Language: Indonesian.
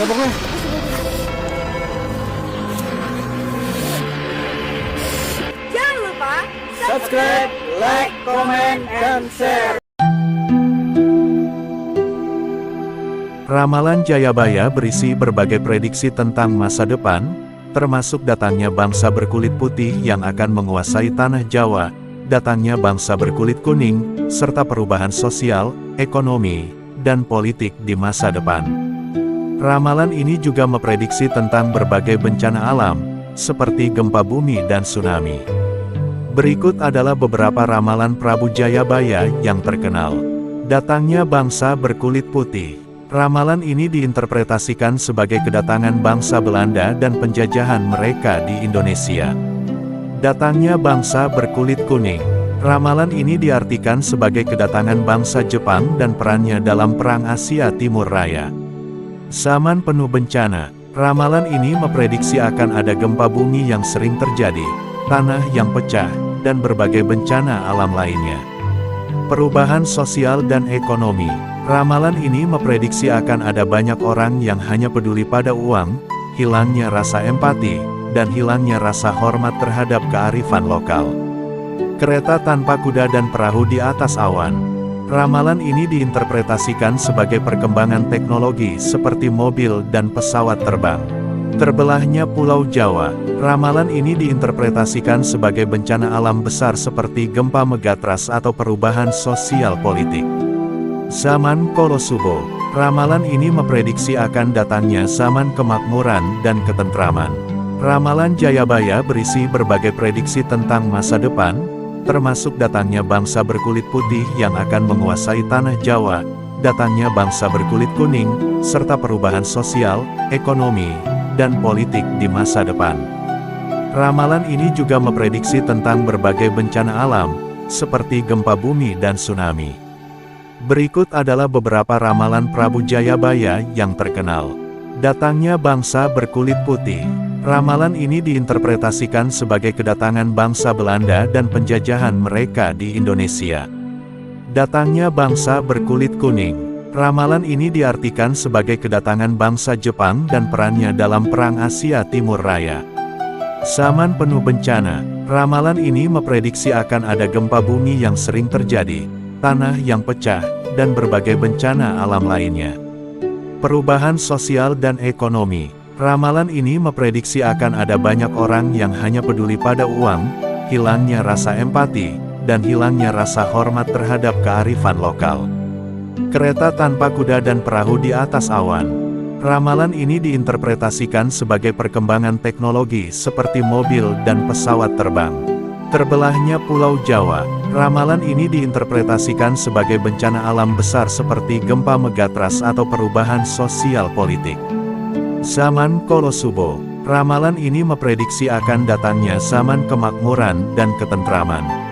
sabuknya. Jangan lupa Subscribe, like, comment, and share. Ramalan Jayabaya berisi berbagai prediksi tentang masa depan, termasuk datangnya bangsa berkulit putih yang akan menguasai tanah Jawa, datangnya bangsa berkulit kuning, serta perubahan sosial, ekonomi, dan politik di masa depan. Ramalan ini juga memprediksi tentang berbagai bencana alam, seperti gempa bumi dan tsunami. Berikut adalah beberapa ramalan Prabu Jayabaya yang terkenal. Datangnya bangsa berkulit putih. Ramalan ini diinterpretasikan sebagai kedatangan bangsa Belanda dan penjajahan mereka di Indonesia. Datangnya bangsa berkulit kuning. Ramalan ini diartikan sebagai kedatangan bangsa Jepang dan perannya dalam Perang Asia Timur Raya. Zaman penuh bencana. Ramalan ini memprediksi akan ada gempa bumi yang sering terjadi, tanah yang pecah, dan berbagai bencana alam lainnya. Perubahan sosial dan ekonomi. Ramalan ini memprediksi akan ada banyak orang yang hanya peduli pada uang, hilangnya rasa empati, dan hilangnya rasa hormat terhadap kearifan lokal. Kereta tanpa kuda dan perahu di atas awan. Ramalan ini diinterpretasikan sebagai perkembangan teknologi seperti mobil dan pesawat terbang. Terbelahnya Pulau Jawa. Ramalan ini diinterpretasikan sebagai bencana alam besar seperti gempa megatrus atau perubahan sosial politik. Zaman Kolosubo. Ramalan ini memprediksi akan datangnya zaman kemakmuran dan ketentraman. Ramalan Jayabaya berisi berbagai prediksi tentang masa depan, termasuk datangnya bangsa berkulit putih yang akan menguasai tanah Jawa, datangnya bangsa berkulit kuning, serta perubahan sosial, ekonomi, dan politik di masa depan. Ramalan ini juga memprediksi tentang berbagai bencana alam, seperti gempa bumi dan tsunami. Berikut adalah beberapa ramalan Prabu Jayabaya yang terkenal. Datangnya bangsa berkulit putih. Ramalan ini diinterpretasikan sebagai kedatangan bangsa Belanda dan penjajahan mereka di Indonesia. Datangnya bangsa berkulit kuning. Ramalan ini diartikan sebagai kedatangan bangsa Jepang dan perannya dalam Perang Asia Timur Raya. Zaman penuh bencana. Ramalan ini memprediksi akan ada gempa bumi yang sering terjadi, tanah yang pecah, dan berbagai bencana alam lainnya. Perubahan sosial dan ekonomi. Ramalan ini memprediksi akan ada banyak orang yang hanya peduli pada uang, hilangnya rasa empati, dan hilangnya rasa hormat terhadap kearifan lokal. Kereta tanpa kuda dan perahu di atas awan. Ramalan ini diinterpretasikan sebagai perkembangan teknologi seperti mobil dan pesawat terbang. Terbelahnya Pulau Jawa. Ramalan ini diinterpretasikan sebagai bencana alam besar seperti gempa megatrus atau perubahan sosial politik. Zaman Kolosubo. Ramalan ini memprediksi akan datangnya zaman kemakmuran dan ketentraman.